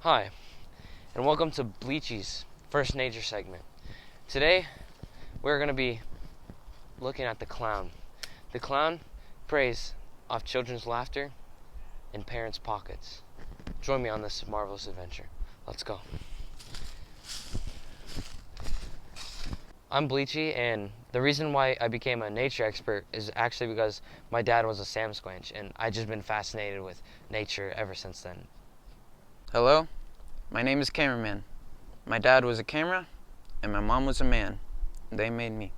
Hi, and welcome to Bleachy's first nature segment. Today, we're going to be looking at the clown. The clown preys off children's laughter and parents' pockets. Join me on this marvelous adventure. Let's go. I'm Bleachy, and the reason why I became a nature expert is actually because my dad was a Sam Squanch, and I've just been fascinated with nature ever since then. Hello, my name is Cameraman. My dad was a camera, and my mom was a man. They made me.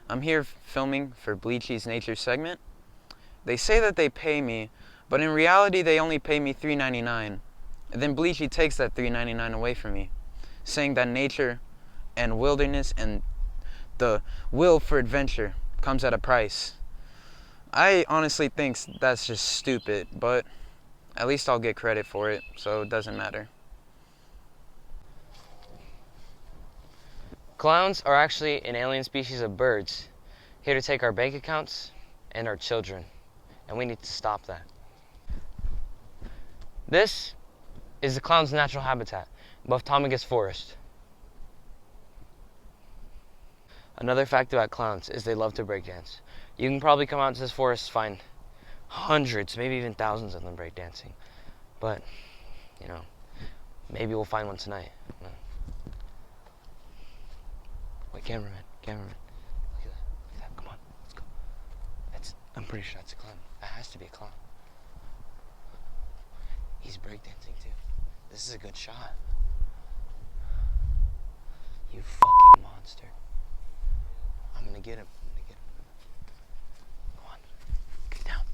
I'm here filming for Bleachy's nature segment. They say that they pay me, but in reality they only pay me $3.99. And then Bleachy takes that $3.99 away from me, saying that nature and wilderness and the will for adventure comes at a price. I honestly think that's just stupid, but at least I'll get credit for it, so it doesn't matter. Clowns are actually an alien species of birds, here to take our bank accounts and our children, and we need to stop that. This is the clown's natural habitat, above Tomagus Forest. Another fact about clowns is they love to breakdance. You can probably come out to this forest, find hundreds, maybe even thousands of them breakdancing. But, maybe we'll find one tonight. Wait, cameraman. Look at that. Come on, let's go. I'm pretty sure that's a clown. That has to be a clown. He's breakdancing too. This is a good shot. You fucking monster. I'm gonna get him. Come on. Get down.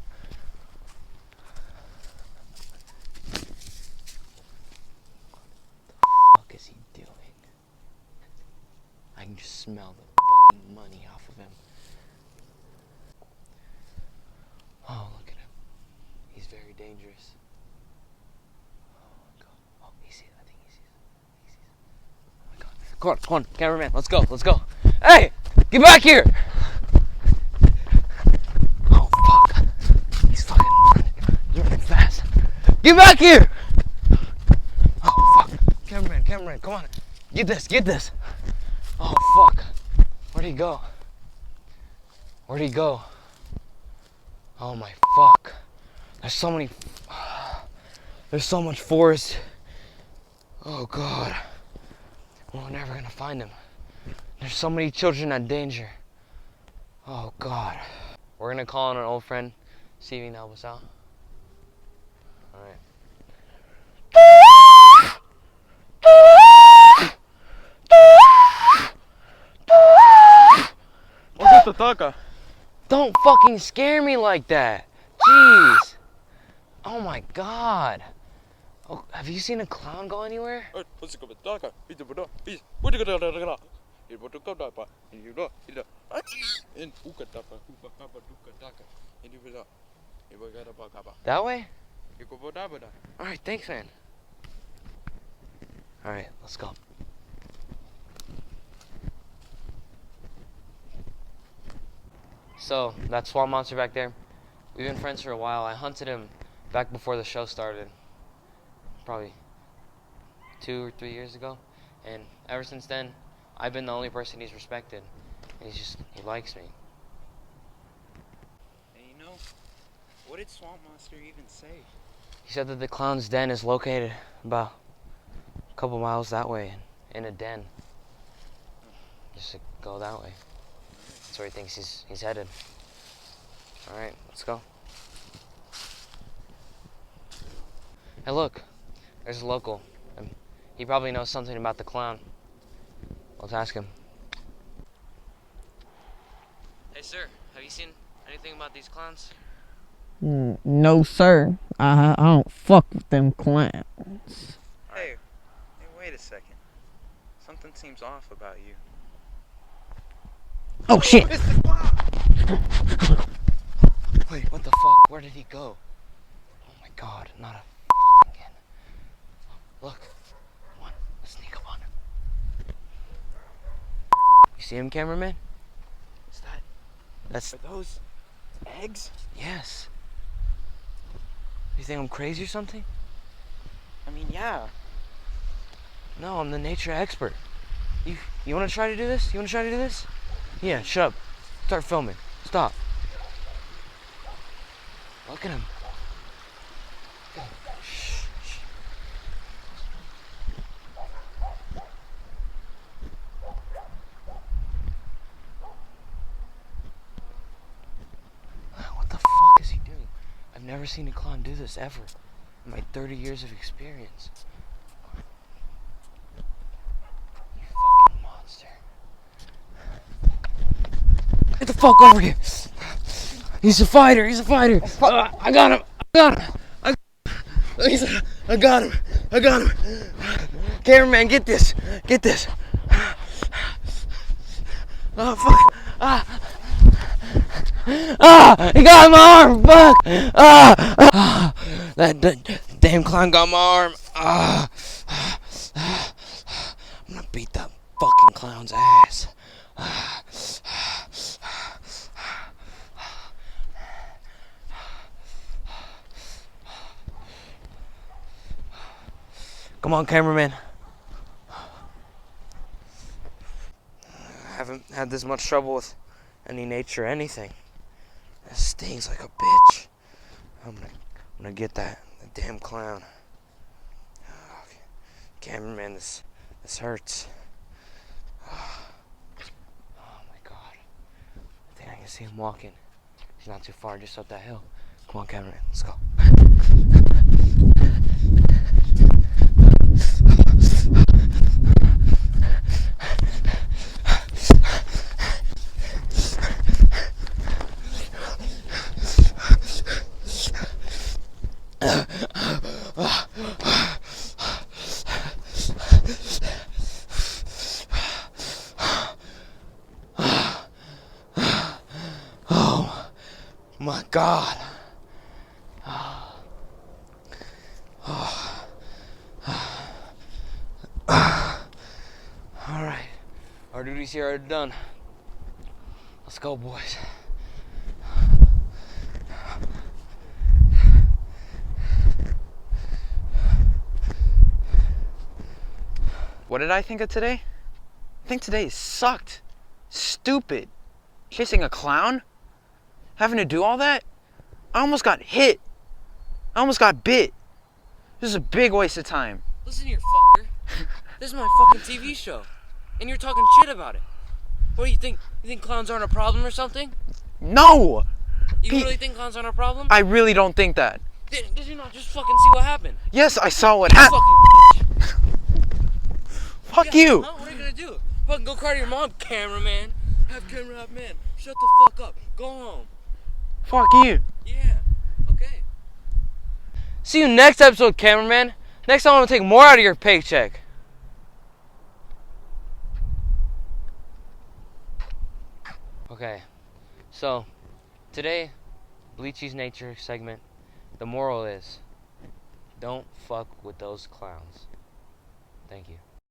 What the fuck is he doing? I can just smell the fucking money off of him. Oh, look at him. He's very dangerous. Oh my god. Oh, he sees it. I think he sees it. Oh my god. Come on, cameraman. Let's go. Hey! Get back here! Oh fuck. He's fucking running. He's running fast. Get back here! Oh fuck. Cameraman, come on. Get this. Oh fuck. Where'd he go? Oh my fuck. There's so much forest. Oh god. We're never gonna find him. There's so many children in danger. Oh god. We're gonna call on an old friend, see if he can help us out. Alright. Don't fucking scare me like that. Jeez. Oh my god. Oh, have you seen a clown go anywhere? That way? Alright, thanks, man. Alright, let's go. So, that swamp monster back there, we've been friends for a while. I hunted him back before the show started. Probably 2 or 3 years ago. And ever since then, I've been the only person he's respected. And he likes me. And what did Swamp Monster even say? He said that the clown's den is located about a couple miles that way, in a den. Just to go that way. That's where he thinks he's headed. Alright, let's go. Hey look, there's a local. He probably knows something about the clown. Let's ask him. Hey sir, have you seen anything about these clowns? No, sir. I don't fuck with them clowns. Hey, wait a second. Something seems off about you. Oh shit! Wait, what the fuck? Where did he go? Oh my god, not a fucking again. Look, come on, let's sneak up on him. You see him, cameraman? Are those eggs? Yes. You think I'm crazy or something? I mean, yeah. No, I'm the nature expert. You want to try to do this? You want to try to do this? Yeah, shut up. Start filming. Stop. Look at him. Shh, shh. What the fuck is he doing? I've never seen a clown do this ever in my 30 years of experience. You fucking monster. Get the fuck over here. He's a fighter. He's a fighter. I got him. I got him. I got him. I got him. Cameraman, get this. Get this. Oh, fuck. He got my arm. Fuck. That damn clown got my arm. I'm gonna beat that fucking clown's ass. Come on, cameraman. I haven't had this much trouble with any nature or anything. It stings like a bitch. I'm gonna get that damn clown. Oh, cameraman, this hurts. Oh my god. I think I can see him walking. He's not too far, just up that hill. Come on, cameraman, let's go. Oh my god. Alright, our duties here are done. Let's go, boys. What did I think of today? I think today sucked. Stupid. Chasing a clown? Having to do all that? I almost got hit. I almost got bit. This is a big waste of time. Listen here, fucker. This is my fucking TV show. And you're talking shit about it. What do you think? You think clowns aren't a problem or something? No! You really think clowns aren't a problem? I really don't think that. Did you not just fucking see what happened? Yes, I saw what You happened. fucking bitch. Fuck you! Huh? What are you gonna do? Fucking go cry to your mom, cameraman. Have camera, have man. Shut the fuck up. Go home. Fuck you. Yeah. Okay. See you next episode, cameraman. Next time I'm gonna take more out of your paycheck. Okay. So, today, Bleachy's Nature segment, the moral is, don't fuck with those clowns. Thank you.